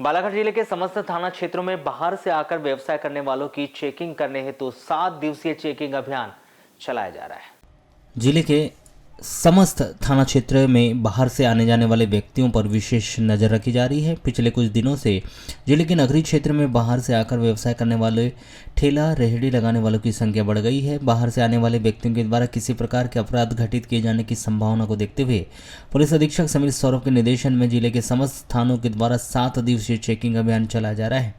बालाघाट जिले के समस्त थाना क्षेत्रों में बाहर से आकर व्यवसाय करने वालों की चेकिंग करने हेतु 7 दिवसीय चेकिंग अभियान चलाया जा रहा है। जिले के समस्त थाना क्षेत्र में बाहर से आने जाने वाले व्यक्तियों पर विशेष नज़र रखी जा रही है। पिछले कुछ दिनों से जिले के नगरीय क्षेत्र में बाहर से आकर व्यवसाय करने वाले ठेला रेहड़ी लगाने वालों की संख्या बढ़ गई है। बाहर से आने वाले व्यक्तियों के द्वारा किसी प्रकार के अपराध घटित किए जाने की संभावना को देखते हुए पुलिस अधीक्षक समीर सौरभ के निर्देशन में जिले के समस्त थानों के द्वारा 7 दिवसीय चेकिंग अभियान चलाया जा रहा है,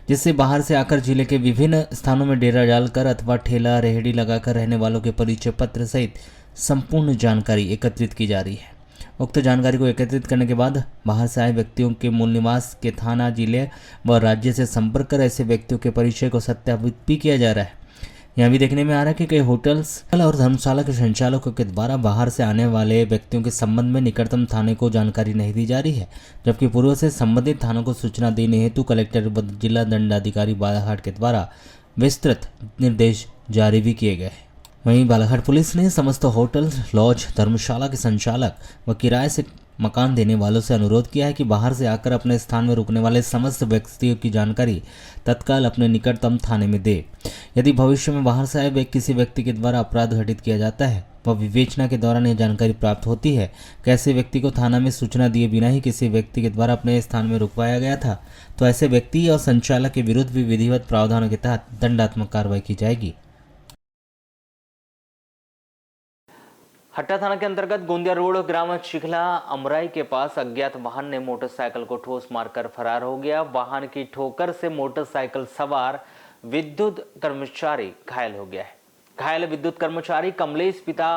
जिससे बाहर से आकर जिले के विभिन्न स्थानों में डेरा डालकर अथवा ठेला रेहड़ी लगाकर रहने वालों के परिचय पत्र सहित संपूर्ण जानकारी एकत्रित की जा रही है। उक्त जानकारी को एकत्रित करने के बाद बाहर से आए व्यक्तियों के मूल निवास के थाना, जिले व राज्य से संपर्क कर ऐसे व्यक्तियों के परिचय को सत्यापित भी किया जा रहा है। यहाँ भी देखने में आ रहा है कि कई होटल्स और धर्मशाला के संचालकों के द्वारा बाहर से आने वाले व्यक्तियों के संबंध में निकटतम थाने को जानकारी नहीं दी जा रही है, जबकि पूर्व से संबंधित थानों को सूचना देने हेतु कलेक्टर व जिला दंडाधिकारी बालाघाट के द्वारा विस्तृत निर्देश जारी भी किए गए हैं। वहीं बालाघाट पुलिस ने समस्त होटल, लॉज, धर्मशाला के संचालक व किराए से मकान देने वालों से अनुरोध किया है कि बाहर से आकर अपने स्थान में रुकने वाले समस्त व्यक्तियों की जानकारी तत्काल अपने निकटतम थाने में दे। यदि भविष्य में बाहर से आए किसी व्यक्ति के द्वारा अपराध घटित किया जाता है व विवेचना के दौरान यह जानकारी प्राप्त होती है कि ऐसे व्यक्ति को थाना में सूचना दिए बिना ही किसी व्यक्ति के द्वारा अपने स्थान में रुकवाया गया था, तो ऐसे व्यक्ति और संचालक के विरुद्ध भी विधिवत प्रावधानों के तहत दंडात्मक कार्रवाई की जाएगी। हट्टा थाना के अंतर्गत गोंदिया रोड ग्राम चिखला अमराई के पास अज्ञात वाहन ने मोटरसाइकिल को ठोस मारकर फरार हो गया। वाहन की ठोकर से मोटरसाइकिल सवार विद्युत कर्मचारी घायल हो गया है। घायल विद्युत कर्मचारी कमलेश पिता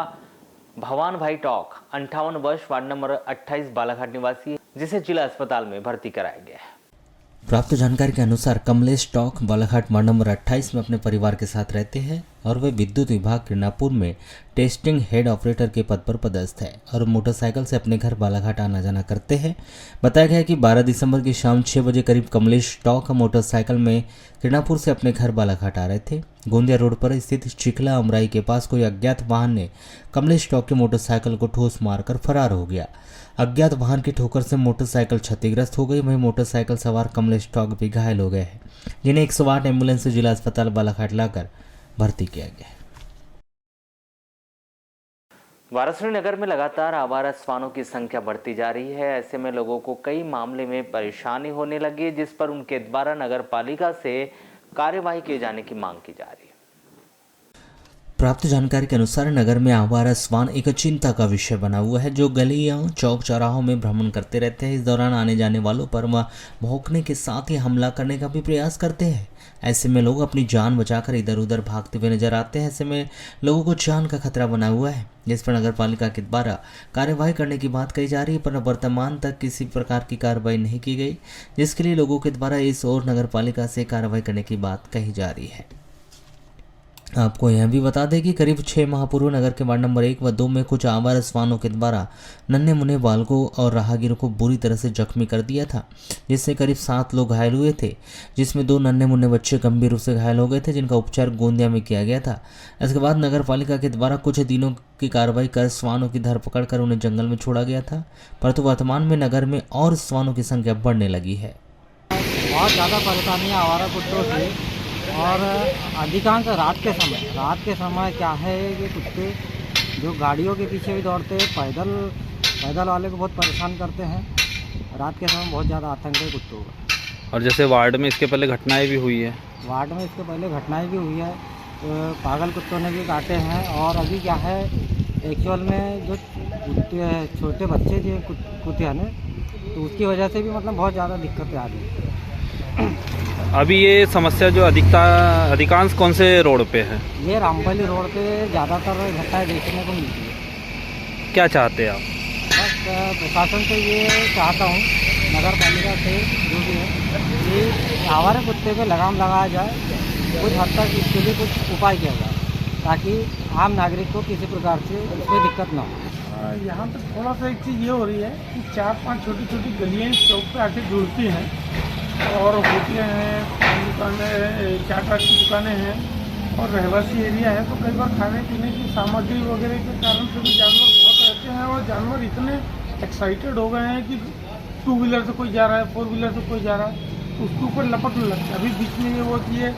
भवान भाई टॉक 58 वर्ष, वार्ड नंबर 28 बालाघाट निवासी है, जिसे जिला अस्पताल में भर्ती कराया गया है। प्राप्त जानकारी के अनुसार Kamlesh talk Balaghat ward number 28 में अपने परिवार के साथ रहते हैं और वे विद्युत विभाग किरणापुर में टेस्टिंग हेड ऑपरेटर के पद पर पदस्थ है और मोटरसाइकिल से अपने घर बालाघाट आना जाना करते हैं। बताया गया है कि 12 दिसंबर की शाम 6 बजे करीब कमलेश टॉक मोटरसाइकिल में किरणापुर से अपने घर बालाघाट आ रहे थे। गोंदिया रोड पर स्थित चिखला अमराई के पास कोई अज्ञात वाहन ने कमलेश टॉक की मोटरसाइकिल को ठोस मारकर फरार हो गया। अज्ञात वाहन की ठोकर से मोटरसाइकिल क्षतिग्रस्त हो गई। वहीं मोटरसाइकिल सवार कमलेश टॉक भी घायल हो गए हैं, जिन्हें 108 एम्बुलेंस से जिला अस्पताल बालाघाट लाकर भर्ती किया गया। वाराणसी नगर में लगातार आवारा श्वानों की संख्या बढ़ती जा रही है। ऐसे में लोगों को कई मामले में परेशानी होने लगी है, जिस पर उनके द्वारा नगर पालिका से कार्यवाही किए जाने की मांग की जा रही है। प्राप्त जानकारी के अनुसार नगर में आवारा श्वान एक चिंता का विषय बना हुआ है, जो गलियों, चौक चौराहों में भ्रमण करते रहते हैं। इस दौरान आने जाने वालों पर भौंकने के साथ ही हमला करने का भी प्रयास करते हैं। ऐसे में लोग अपनी जान बचाकर इधर उधर भागते हुए नजर आते हैं। ऐसे में लोगों को जान का खतरा बना हुआ है, जिस पर नगर पालिका के द्वारा कार्यवाही करने की बात कही जा रही है, पर वर्तमान तक किसी प्रकार की कार्रवाई नहीं की गई, जिसके लिए लोगों के द्वारा इस ओर नगर पालिका से कार्रवाई करने की बात कही जा रही है। आपको यह भी बता दें कि करीब 6 माह पूर्व नगर के वार्ड नंबर 1 व 2 में कुछ आवारा श्वानों के द्वारा नन्हे मुन्ने बालकों और राहगीरों को बुरी तरह से जख्मी कर दिया था, जिससे करीब 7 लोग घायल हुए थे, जिसमें 2 नन्हे मुन्ने बच्चे गंभीर रूप से घायल हो गए थे, जिनका उपचार गोंदिया में किया गया था। इसके बाद नगर पालिका के द्वारा कुछ दिनों की कार्रवाई कर श्वानों की धरपकड़ कर उन्हें जंगल में छोड़ा गया था, परंतु वर्तमान में नगर में और श्वानों की संख्या बढ़ने लगी है। बहुत ज़्यादा परेशानी आवारा कुत्तों से, और अधिकांश रात के समय क्या है कि कुत्ते जो गाड़ियों के पीछे भी दौड़ते हैं, पैदल वाले को बहुत परेशान करते हैं। रात के समय बहुत ज़्यादा आतंक है कुत्तों का। और जैसे वार्ड में इसके पहले घटनाएं भी हुई है, तो पागल कुत्तों ने भी काटे हैं। और अभी क्या है, एक्चुअल में जो छोटे बच्चे जो कुत्ते ने, तो उसकी वजह से भी मतलब बहुत ज़्यादा दिक्कतें आ रही है। अभी ये समस्या जो अधिकांश कौन से रोड पे है? ये रामपल्ली रोड पे ज़्यादातर घटनाएं देखने को मिलती है। क्या चाहते हैं आप? बस प्रशासन से ये चाहता हूँ, नगर पालिका से जो भी है, कि आवारा कुत्ते पे लगाम लगाया जाए, कुछ हद तक इसके लिए कुछ उपाय किया जाए, ताकि आम नागरिक को किसी प्रकार से इसमें दिक्कत ना हो। यहाँ पर थोड़ा सा एक चीज़ ये हो रही है कि 4-5 छोटी गलियाँ चौक पे आके जुड़ती हैं और होटलें हैं, दुकानें, चाट की दुकानें हैं और रहवासी एरिया है, तो कई बार खाने पीने की सामग्री वगैरह के कारण से भी जानवर बहुत रहते हैं और जानवर इतने एक्साइटेड हो गए हैं कि टू व्हीलर से कोई जा रहा है, फोर व्हीलर से कोई जा रहा है, उसके ऊपर लपटने लगता है। अभी बीच में ये वो कि ये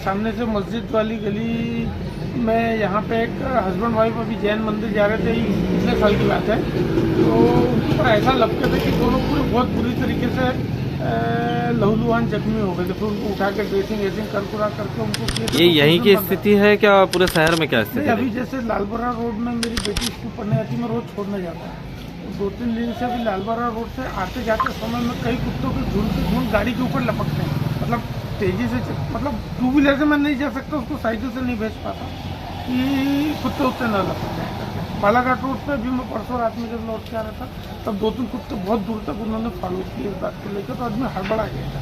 सामने से मस्जिद वाली गली में यहाँ पे एक हस्बैंड वाइफ अभी जैन मंदिर जा रहे थे, पिछले साल की बात है, तो उनके ऊपर ऐसा लपके थे कि दोनों पूरे बहुत बुरी तरीके से लहूलुहान जख्मी हो गए थे। फिर उनको उठा के ड्रेसिंग वेसिंग करके उनको किए थे। ये यहीं की स्थिति है क्या, पूरे शहर में क्या स्थिति नहीं, है? अभी जैसे लालबरा रोड में मेरी बेटी स्कूल पढ़ने आती, मैं रोज छोड़ने जाता है, 2-3 दिन से अभी लालबरा रोड से आते जाते समय में कई कुत्तों के झुंड गाड़ी के ऊपर लपकते हैं। मतलब तेजी से मतलब टू व्हीलर से मैं नहीं जा सकता, उसको साइकिल से नहीं भेज पाता कि कुत्ते उत्ते न लपक जाए करके। बालाघाट रोड पे भी मैं परसों रात में जब लौट के आ रहा था, तब 2-3 कुत्ते बहुत दूर तक उन्होंने फॉलो किए इस बात को लेकर, तो आदमी हड़बड़ा गया था।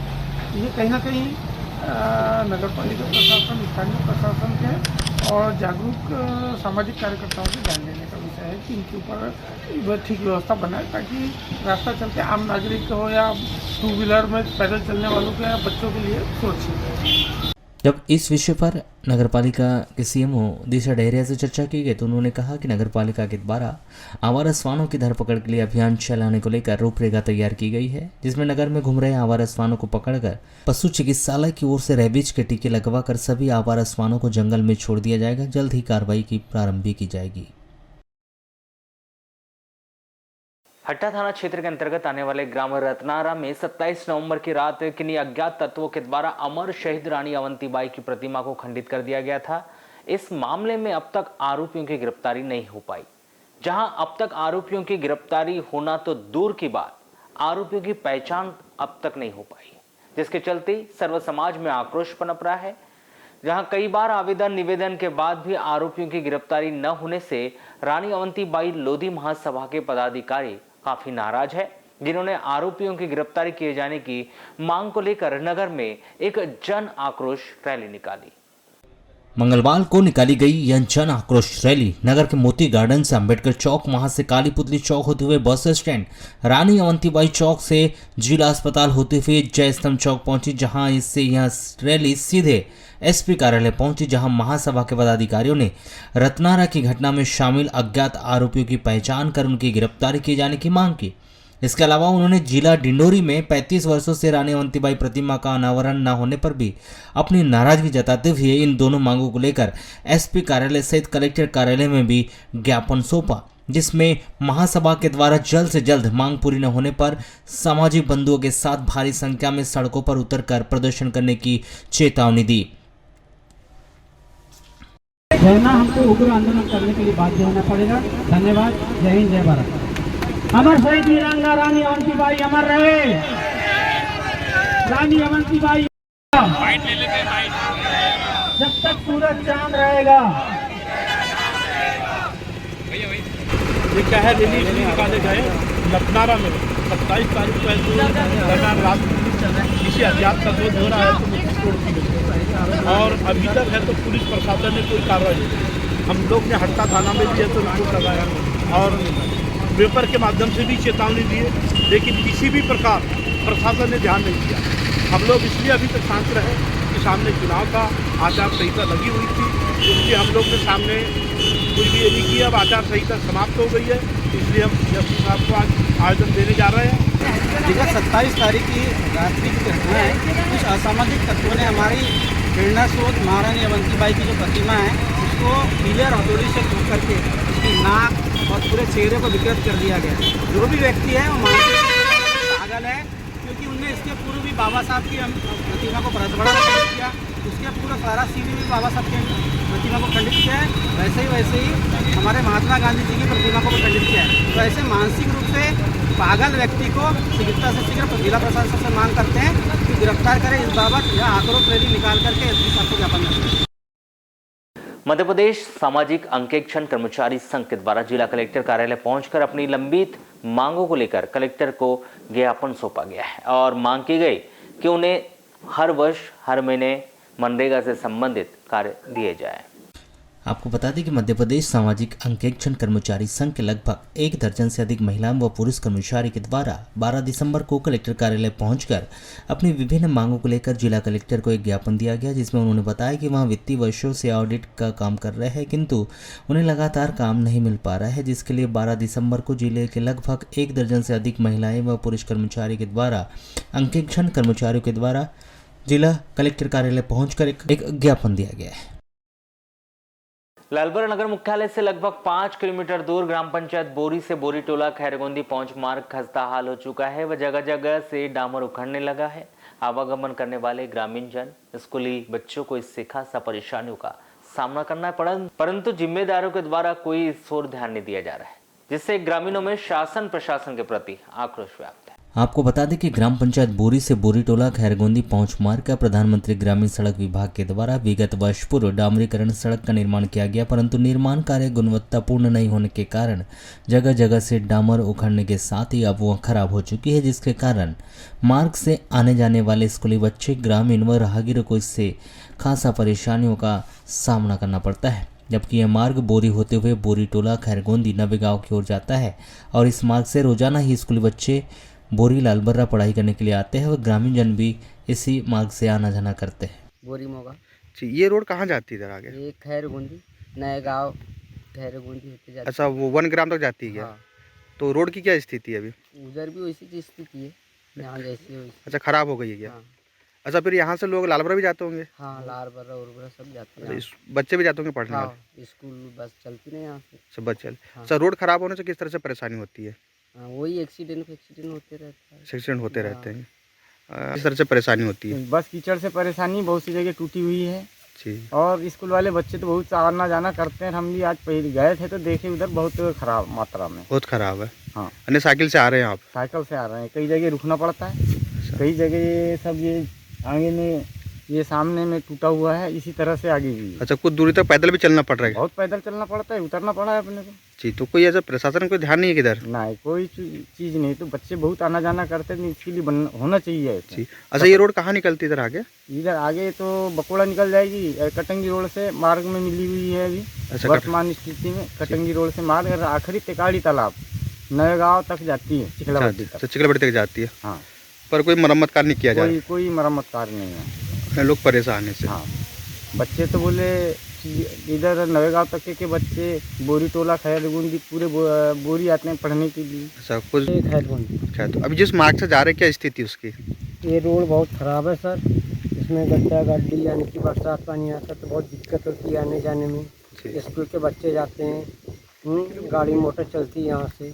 ये कहीं ना कहीं नगर पालिका प्रशासन, स्थानीय प्रशासन के और जागरूक सामाजिक कार्यकर्ताओं से ध्यान देने का विषय है कि इनके ऊपर ठीक व्यवस्था बनाए, ताकि रास्ता चलते आम नागरिक हो या टू व्हीलर में पैदल चलने वालों के या बच्चों के लिए सुरक्षित है। जब इस विषय पर नगरपालिका के सीएमओ दिशा डेहरिया से चर्चा की गई तो उन्होंने कहा कि नगरपालिका के द्वारा आवारा श्वानों की धरपकड़ के लिए अभियान चलाने को लेकर रूपरेखा तैयार की गई है, जिसमें नगर में घूम रहे आवारा श्वानों को पकड़कर पशु चिकित्सालय की ओर से रेबीज के टीके लगवाकर सभी आवारा श्वानों को जंगल में छोड़ दिया जाएगा। जल्द ही कार्रवाई की प्रारंभ भी की जाएगी। हट्टा थाना क्षेत्र के अंतर्गत आने वाले ग्राम रत्नारा में 27 नवंबर की रात किन्हीं अज्ञात तत्वों के द्वारा अमर शहीद रानी अवंतीबाई की प्रतिमा को खंडित कर दिया गया था। इस मामले में अब तक आरोपियों की गिरफ्तारी नहीं हो पाई। जहां अब तक आरोपियों की गिरफ्तारी होना तो दूर की बात, आरोपियों की पहचान अब तक नहीं हो पाई, जिसके चलते सर्व समाज में आक्रोश पनप रहा है। जहां कई बार आवेदन निवेदन के बाद भी आरोपियों की गिरफ्तारी न होने से रानी अवंतीबाई लोधी महासभा के पदाधिकारी काफी नाराज है, जिन्होंने आरोपियों की गिरफ्तारी किए जाने की मांग को लेकर नगर में एक जन आक्रोश रैली निकाली। मंगलवार को निकाली गई यह जन आक्रोश रैली नगर के मोती गार्डन से अंबेडकर चौक, वहां से काली पुतली चौक होते हुए बस स्टैंड, रानी अवंतीबाई चौक से जिला अस्पताल होते हुए जय स्तंभ चौक पहुंची, जहां इससे यह रैली सीधे एसपी कार्यालय पहुंची, जहां महासभा के पदाधिकारियों ने रत्नारा की घटना में शामिल अज्ञात आरोपियों की पहचान कर उनकी गिरफ्तारी किए जाने की मांग की। इसके अलावा उन्होंने जिला डिंडोरी में 35 वर्षों से रानी अवंतीबाई प्रतिमा का अनावरण न होने पर भी अपनी नाराजगी जताते हुए इन दोनों मांगों को लेकर एसपी कार्यालय सहित कलेक्टर कार्यालय में भी ज्ञापन सौंपा, जिसमें महासभा के द्वारा जल्द से जल्द मांग पूरी न होने पर सामाजिक बंधुओं के साथ भारी संख्या में सड़कों पर उतरकर प्रदर्शन करने की चेतावनी दी। रहना हमको उग्र आंदोलन करने के लिए बाध्य होना पड़ेगा। धन्यवाद। जय हिंद, जय भारत। अमर शहीद वीरांगना रानी अवंतीबाई अमर रहे। रानी अवंतीबाई जब तक सूरज चांद रहेगा। ये क्या है, रैली निकाले गए लखनारा में 27 तारीख को लगातार रात किसी अज्ञात का विरोध हो रहा है तो मुझे तोड़ दी गई और अभी तक है तो पुलिस प्रशासन ने कोई कार्रवाई नहीं की। हम लोग ने हट्टा थाना में भी है तो रिपोर्ट लगाया और पेपर के माध्यम से भी चेतावनी दी है, लेकिन किसी भी प्रकार प्रशासन ने ध्यान नहीं दिया। हम लोग इसलिए अभी तक शांत रहे कि सामने चुनाव का आचार संहिता लगी हुई थी, इसलिए हम लोग ने सामने कुछ भी ये नहीं किया। अब आचार संहिता समाप्त हो गई है, इसलिए हम एसपी साहब को आज आवेदन देने जा रहे हैं। विगत 27 तारीख की रात्रि की घटना है। कुछ असामाजिक तत्वों ने हमारी प्रेरणा स्रोत महारानी अवंतीबाई की जो प्रतिमा है उसको पीले और हथौड़ी से ठोक करके उसकी नाक और पूरे चेहरे को विकृत कर दिया गया। जो भी व्यक्ति है वो मानसिक पागल है, क्योंकि उनने इसके पूर्व भी बाबा साहब की प्रतिमा को बड़ा किया, उसके पूरा सारा सीढ़ी भी बाबा साहब के प्रतिमा को खंडित किया है। वैसे ही हमारे महात्मा गांधी जी की प्रतिमा को भी खंडित किया है। तो ऐसे मानसिक रूप से पागल व्यक्ति को शीघ्रता से शीघ्र जिला प्रशासन से मांग करते हैं कि गिरफ्तार करें। इस बाबत यह आक्रोश रैली निकाल करके एसपी साहब को ज्ञापन करते हैं। मध्य प्रदेश सामाजिक अंकेक्षण कर्मचारी संघ के द्वारा जिला कलेक्टर कार्यालय पहुंचकर अपनी लंबित मांगों को लेकर कलेक्टर को ज्ञापन सौंपा गया है और मांग की गई कि उन्हें हर वर्ष हर महीने मनरेगा से संबंधित कार्य दिए जाए। आपको बता दें कि मध्य प्रदेश सामाजिक अंकेक्षण कर्मचारी संघ के लगभग 1 दर्जन से अधिक महिलाओं व पुरुष कर्मचारी के द्वारा 12 दिसंबर को कलेक्टर कार्यालय पहुंचकर अपनी विभिन्न मांगों को लेकर जिला कलेक्टर को एक ज्ञापन दिया गया, जिसमें उन्होंने बताया कि वहां वित्तीय वर्षों से ऑडिट का काम कर रहे हैं किंतु उन्हें लगातार काम नहीं मिल पा रहा है, जिसके लिए 12 दिसंबर को जिले के लगभग 1 दर्जन से अधिक महिलाएं व पुरुष कर्मचारी के द्वारा अंकेक्षण कर्मचारियों के द्वारा जिला कलेक्टर कार्यालय पहुंचकर एक ज्ञापन दिया गया है। लालबरा नगर मुख्यालय से लगभग 5 किलोमीटर दूर ग्राम पंचायत बोरी से बोरी टोला खैरगोंदी पहुंच मार्ग खस्ता हाल हो चुका है व जगह जगह से डामर उखड़ने लगा है। आवागमन करने वाले ग्रामीण जन, स्कूली बच्चों को इससे खासा परेशानियों का सामना करना पड़ा, परंतु जिम्मेदारों के द्वारा कोई इस ओर ध्यान नहीं दिया जा रहा है, जिससे ग्रामीणों में शासन प्रशासन के प्रति आक्रोश व्याप्त है। आपको बता दें कि ग्राम पंचायत बोरी से बोरी टोला खैरगोंदी पहुंच मार्ग का प्रधानमंत्री ग्रामीण सड़क विभाग के द्वारा विगत वर्ष पूर्व डामरीकरण सड़क का निर्माण किया गया, परंतु निर्माण कार्य गुणवत्तापूर्ण नहीं होने के कारण जगह जगह से डामर उखड़ने के साथ ही अब वह खराब हो चुकी है, जिसके कारण मार्ग से आने जाने वाले स्कूली बच्चे, ग्रामीण व राहगीरों को इससे खासा परेशानियों का सामना करना पड़ता है। जबकि यह मार्ग बोरी होते हुए बोरी टोला खैरगोंदी नवे गाँव की ओर जाता है और इस मार्ग से रोजाना ही स्कूली बच्चे बोरी लालबर्रा पढ़ाई करने के लिए आते हैं और ग्रामीण जन भी इसी मार्ग से आना जाना करते हैं। बोरी मोगा जी, ये रोड कहाँ जाती है इधर आगे? ये खैरगोंदी नए गांव खैरगोंदी होते जाती अच्छा, वो 1 ग्राम तक जाती है क्या? हाँ। तो रोड की क्या स्थिति है अभी? उधर भी वैसी की स्थिति है, यहाँ जैसी वैसी। अच्छा, खराब हो गई है क्या? हाँ। अच्छा, फिर यहाँ से लोग लालबरा भी जाते होंगे? हाँ, लालबर्रा उर्बरा सब जाते हैं। अच्छा, बच्चे भी जाते होंगे पढ़ने? हाँ, स्कूल बस चलती नहीं यहाँ से। सब बच्चे। हाँ। अच्छा, रोड खराब होने से किस तरह से परेशानी होती है? हाँ, वही एक्सीडेंट होते रहता है। एक्सीडेंट होते रहते हैं, किस तरह से परेशानी होती है? बस कीचड़ से परेशानी, बहुत सी जगह टूटी हुई है जी। और स्कूल वाले बच्चे तो बहुत आना जाना करते हैं। हम भी आज पहले गए थे तो देखे उधर बहुत खराब मात्रा में। बहुत खराब है। हाँ, अन्य साइकिल से आ रहे हैं आप? साइकिल से आ रहे हैं, कई जगह रुकना पड़ता है, कई जगह ये सब ये आगे में ये सामने में टूटा हुआ है, इसी तरह से आगे भी। अच्छा, कुछ दूरी तक पैदल भी चलना पड़ रहा है? बहुत पैदल चलना पड़ता है, उतरना पड़ा है अपने को। जी, तो कोई ऐसा प्रशासन कोई ध्यान नहीं है किधर? नहीं, कोई चीज़ नहीं, तो बच्चे बहुत आना जाना करते हैं, इसके लिए होना चाहिए। जी। अच्छा, ये रोड कहाँ निकलती है इधर आगे? इधर आगे तो बकोड़ा निकल जाएगी, कटंगी रोड से मार्ग में मिली हुई है अभी। अच्छा, वर्तमान स्थिति में कटंगी रोड से मार्ग आखिरी टिकाड़ी तालाब नए गाँव तक जाती है, चिखलाबट्टी तक। चिखलाबट्टी तक जाती है। हाँ, पर कोई मरम्मत कार्य नहीं किया जा रहा? कोई मरम्मत कार्य नहीं है, लोग परेशान है। हाँ, बच्चे तो बोले इधर नवे गाँव तक के बच्चे बोरी टोला खैरगोंदी पूरे बोरी आते हैं पढ़ने के लिए। अच्छा, कुछ खैरगोंदी। अच्छा, तो अभी जिस मार्ग से जा रहे क्या स्थिति उसकी? ये रोड बहुत खराब है सर, इसमें गड्ढा गड्ढी यानी कि बरसात पानी आता तो बहुत दिक्कत होती है आने जाने में। स्कूल के बच्चे जाते हैं, गाड़ी मोटर चलती है यहाँ से,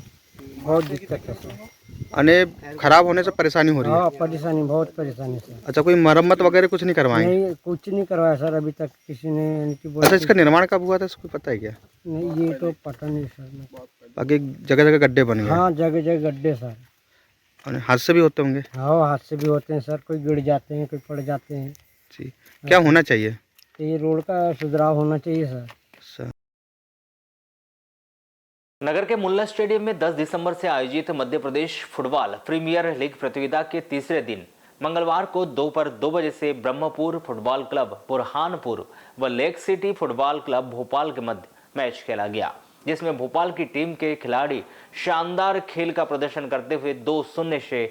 बहुत दिक्कत है सर। अने खराब होने से परेशानी हो रही है? हाँ, परेशानी, बहुत परेशानी सर। अच्छा, कोई मरम्मत वगैरह कुछ नहीं करवाए? नहीं, कुछ नहीं करवाया सर अभी तक किसी ने। अच्छा, इसका निर्माण कब हुआ था, इसको पता है क्या? नहीं, ये तो पता नहीं सर। बाकी जगह जगह गड्ढे बन गए? हाँ, जगह जगह गड्ढे सर। और हादसे भी होते होंगे? हाँ, हादसे भी होते हैं सर, कोई गिर जाते हैं, कोई पड़ जाते हैं। जी, क्या होना चाहिए? तो ये रोड का सुधार होना चाहिए सर। नगर के मुल्ला स्टेडियम में 10 दिसंबर से आयोजित Madhya Pradesh football premiere league प्रतियोगिता के तीसरे दिन मंगलवार को दोपहर 2 बजे से ब्रह्मपुर फुटबॉल क्लब बुरहानपुर व lake city football club Bhopal के मध्य मैच खेला गया, जिसमें भोपाल की टीम के खिलाड़ी शानदार खेल का प्रदर्शन करते हुए 2-0 से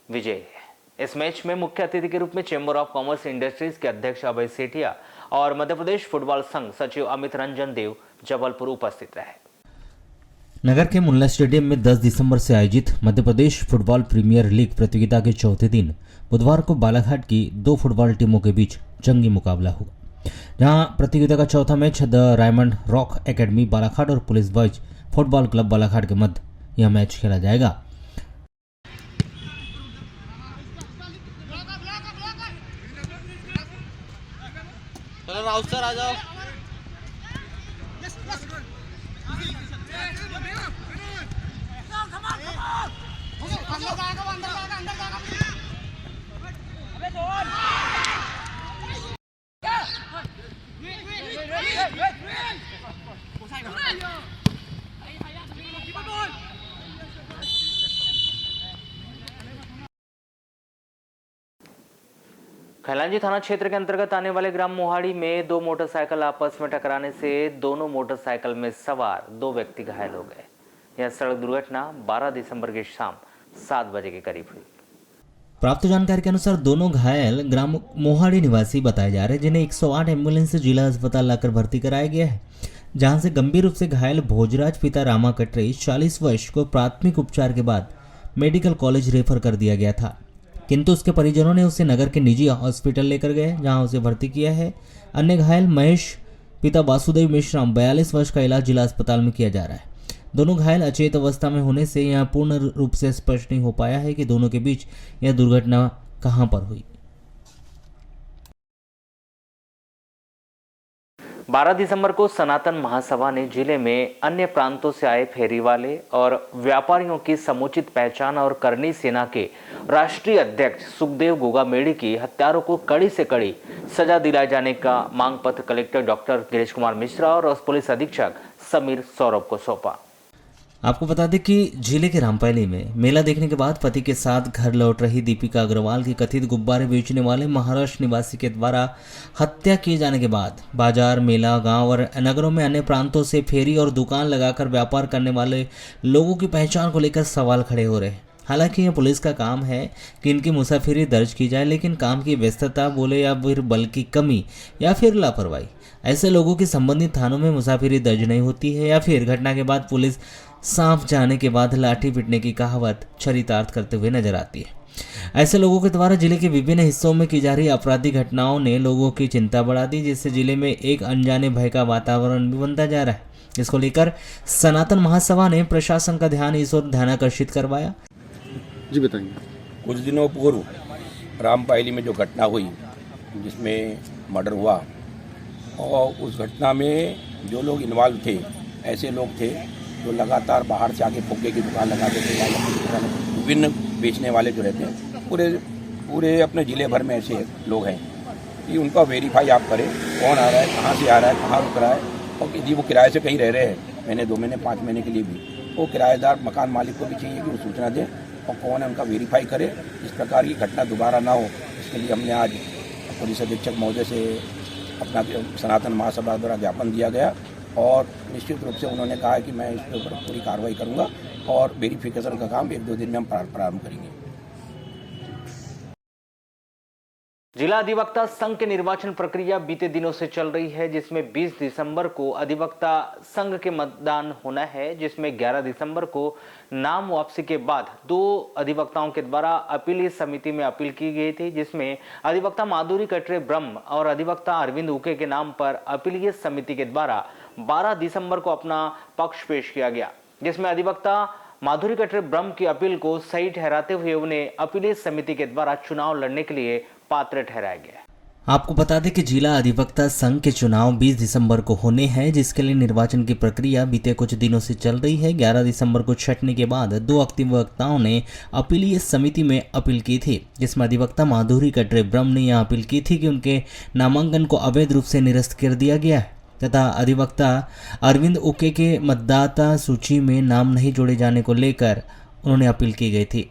विजयी है। इस मैच में मुख्य अतिथि के रूप में चैम्बर ऑफ कॉमर्स इंडस्ट्रीज के अध्यक्ष अभय सेठिया और मध्य प्रदेश फुटबॉल संघ सचिव अमित रंजन देव जबलपुर उपस्थित रहे। नगर के मुल्ला स्टेडियम में 10 दिसंबर से आयोजित Madhya Pradesh football premiere league प्रतियोगिता के चौथे दिन बुधवार को बालाघाट की 2 फुटबॉल टीमों के बीच जंगी मुकाबला हुआ, जहां प्रतियोगिता का चौथा match the diamond rock academy Balaghat और police boys football club Balaghat के मध्य यह मैच खेला जाएगा। चलो राउत सर आ जाओ। खैलांजी थाना क्षेत्र के अंतर्गत आने वाले ग्राम मोहाड़ी में दो मोटरसाइकिल आपस में टकराने से दोनों मोटरसाइकिल में सवार दो व्यक्ति घायल हो गए। यह सड़क दुर्घटना 12 दिसंबर की शाम 7 बजे के करीब हुई। प्राप्त जानकारी के अनुसार दोनों घायल ग्राम मोहाड़ी निवासी बताए जा रहे हैं, जिन्हें 108 एम्बुलेंस से जिला अस्पताल लाकर भर्ती कराया गया है, जहां से गंभीर रूप से घायल भोजराज पिता रामा कटरे 40 वर्ष को प्राथमिक उपचार के बाद मेडिकल कॉलेज रेफर कर दिया गया था, किंतु उसके परिजनों ने उसे नगर के निजी हॉस्पिटल लेकर गए, जहां उसे भर्ती किया है। अन्य घायल महेश पिता वासुदेव मिश्रा 42 वर्ष का इलाज जिला अस्पताल में किया जा रहा है। दोनों घायल अचेत अवस्था में होने से यह पूर्ण रूप से स्पष्ट नहीं हो पाया है कि दोनों के बीच यह दुर्घटना कहां पर हुई। 12 दिसंबर को सनातन महासभा ने जिले में अन्य प्रांतों से आए फेरी वाले और व्यापारियों की समुचित पहचान और करनी सेना के राष्ट्रीय अध्यक्ष सुखदेव गोगामेड़ी की हत्यारों को कड़ी से कड़ी सजा दिलाए जाने का मांग पत्र कलेक्टर डॉक्टर गिरीश कुमार मिश्रा और पुलिस अधीक्षक समीर सौरभ को सौंपा। आपको बता दें कि जिले के रामपैली में मेला देखने के बाद पति के साथ घर लौट रही दीपिका अग्रवाल की कथित गुब्बारे बेचने वाले महाराष्ट्र निवासी के द्वारा हत्या किए जाने के बाद बाजार, मेला, गांव और नगरों में अन्य प्रांतों से फेरी और दुकान लगाकर व्यापार करने वाले लोगों की पहचान को लेकर सवाल खड़े हो रहे हैं। हालांकि यह पुलिस का काम है कि इनकी मुसाफिरी दर्ज की जाए, लेकिन काम की व्यस्तता बोले या फिर बल की कमी या फिर लापरवाही, ऐसे लोगों की संबंधित थानों में मुसाफिरी दर्ज नहीं होती है, या फिर घटना के बाद पुलिस सांप जाने के बाद लाठी पीटने की कहावत चरितार्थ करते हुए नजर आती है। ऐसे लोगों के द्वारा जिले के विभिन्न हिस्सों में की जा रही आपराधिक घटनाओं ने लोगों की चिंता बढ़ा दी, जिससे जिले में एक अनजाने भय का वातावरण भी बनता जा रहा है। इसको लेकर सनातन महासभा ने प्रशासन का ध्यान इस ओर ध्यानाकर्षित करवाया। जी बताइए। कुछ दिनों पूर्व रामपायली में जो घटना हुई, जिसमें मर्डर हुआ, और उस घटना में जो लोग इन्वॉल्व थे, ऐसे लोग थे जो लगातार बाहर से आके फुग्गे की दुकान लगाते थे, विभिन्न बेचने वाले जो रहते हैं, पूरे अपने ज़िले भर में ऐसे लोग हैं कि उनका वेरीफाई आप करें, कौन आ रहा है, कहाँ से आ रहा है, कहाँ रुक रहा है, और यदि वो किराए से कहीं रह रहे हैं महीने, 2 महीने, 5 महीने के लिए भी, वो किराएदार मकान मालिक को भी चाहिए कि वो सूचना दें और कौन है उनका वेरीफाई करे। इस प्रकार की घटना दोबारा ना हो, इसके लिए हमने आज पुलिस अधीक्षक महोदय से अपना सनातन महासभा द्वारा ज्ञापन दिया गया, और निश्चित रूप से उन्होंने कहा कि मैं इस पर पूरी कार्रवाई करूंगा और वेरिफिकेशन का काम 1-2 दिन में हम प्रारंभ करेंगे। जिला अधिवक्ता संघ के निर्वाचन प्रक्रिया बीते दिनों से चल रही है, जिसमें 20 दिसंबर को अधिवक्ता संघ के मतदान होना है, जिसमें 11 दिसंबर को नाम वापसी के बाद 2 अधिवक्ताओं के द्वारा अपीलीय समिति में अपील की गई थी, जिसमें अधिवक्ता माधुरी कटरे ब्रह्म और अधिवक्ता अरविंद उके के नाम पर अपीलीय समिति के द्वारा 12 दिसंबर को अपना पक्ष पेश किया गया, जिसमें अधिवक्ता माधुरी कटरे ब्रह्म की अपील को सही ठहराते हुए उन्हें अपीलीय समिति के द्वारा चुनाव लड़ने के लिए पात्र ठहराया गया। आपको बता दें कि जिला अधिवक्ता संघ के चुनाव 20 दिसंबर को होने हैं, जिसके लिए निर्वाचन की प्रक्रिया बीते कुछ दिनों से चल रही है। 11 दिसंबर को छंटनी के बाद 2 अधिवक्ताओं ने अपीलीय समिति में अपील की थी, जिसमें अधिवक्ता माधुरी कटरे ब्रह्म ने यह अपील की थी कि उनके नामांकन को अवैध रूप से निरस्त कर दिया गया है, तथा अधिवक्ता अरविंद उके के मतदाता सूची में नाम नहीं जोड़े जाने को लेकर उन्होंने अपील की गई थी,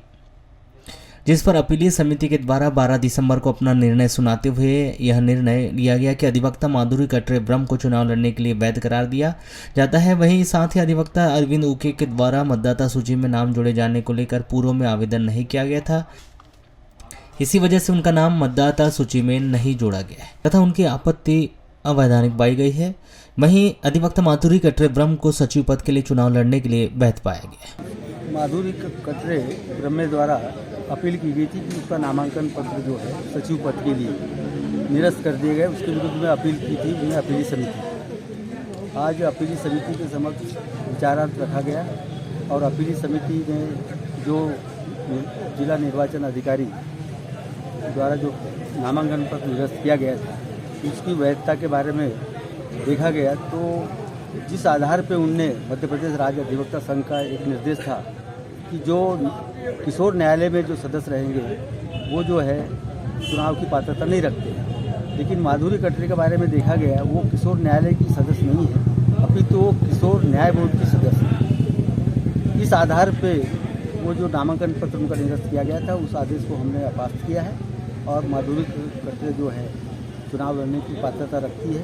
जिस पर अपीलीय समिति के द्वारा 12 दिसंबर को अपना निर्णय सुनाते हुए यह निर्णय लिया गया कि अधिवक्ता माधुरी कटरे ब्रह्म को चुनाव लड़ने के लिए वैध करार दिया जाता है। वहीं साथ ही अधिवक्ता अरविंद उके के द्वारा मतदाता सूची में नाम जोड़े जाने को लेकर पूर्व में आवेदन नहीं किया गया था, इसी वजह से उनका नाम मतदाता सूची में नहीं जोड़ा गया है तथा उनकी आपत्ति अवैधानिक पाई गई है। वहीं अधिवक्ता माधुरी कटरे ब्रह्म को सचिव पद के लिए चुनाव लड़ने के लिए वैध पाया गया। माधुरी कटरे ब्रह्म द्वारा अपील की गई थी कि उसका नामांकन पत्र जो है सचिव पद के लिए निरस्त कर दिए गए, उसके विरुद्ध में अपील की थी उन्हें अपीली समिति। आज अपीली समिति के समक्ष विचारार्थ रखा गया और अपीली समिति में जो जिला निर्वाचन अधिकारी द्वारा जो नामांकन पत्र निरस्त किया गया था उसकी वैधता के बारे में देखा गया, तो जिस आधार पे उनने मध्य प्रदेश राज्य अधिवक्ता संघ का एक निर्देश था कि जो किशोर न्यायालय में जो सदस्य रहेंगे वो जो है चुनाव की पात्रता नहीं रखते, लेकिन माधुरी कटरे के बारे में देखा गया वो किशोर न्यायालय की सदस्य नहीं है, अपितु वो किशोर न्याय बोर्ड की सदस्य है। इस आधार पे वो जो नामांकन पत्र उनका निरस्त किया गया था उस आदेश को हमने अपास्त किया है और माधुरी कटरे जो है चुनाव लड़ने की पात्रता रखती है,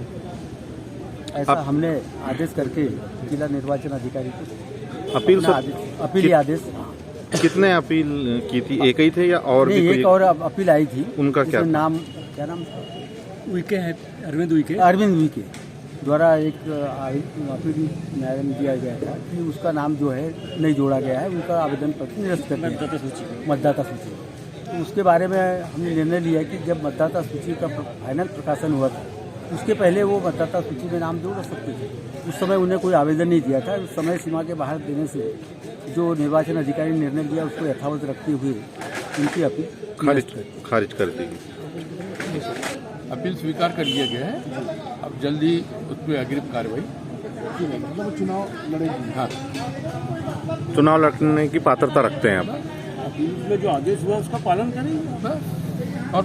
ऐसा हमने आदेश करके जिला निर्वाचन अधिकारी को अपील आदेश कितने अपील की थी? एक ही थे या और भी एक और अपील आई थी। उनका क्या नाम उइके है, अरविंद उइके द्वारा एक अपील न्यायालय में दिया गया था कि उसका नाम जो है नहीं जोड़ा गया है, उनका आवेदन पत्र निरस्त कर दिया मतदाता सूची। तो उसके बारे में हमने निर्णय लिया कि जब मतदाता सूची का फाइनल प्रकाशन हुआ था उसके पहले वो मतदाता सूची में नाम जोड़ सकते थे। उस समय उन्हें कोई आवेदन नहीं दिया था। उस समय सीमा के बाहर देने से जो निर्वाचन अधिकारी ने निर्णय लिया उसको यथावत रखते हुए उनकी अपील खारिज कर दी। अपील स्वीकार कर लिया गया है। अब जल्दी उस पर अग्रिम कार्रवाई चुनाव लड़ेगी। हाँ, चुनाव लड़ने की पात्रता रखते हैं आप। अपील में जो आदेश हुआ उसका पालन करेंगे बस। और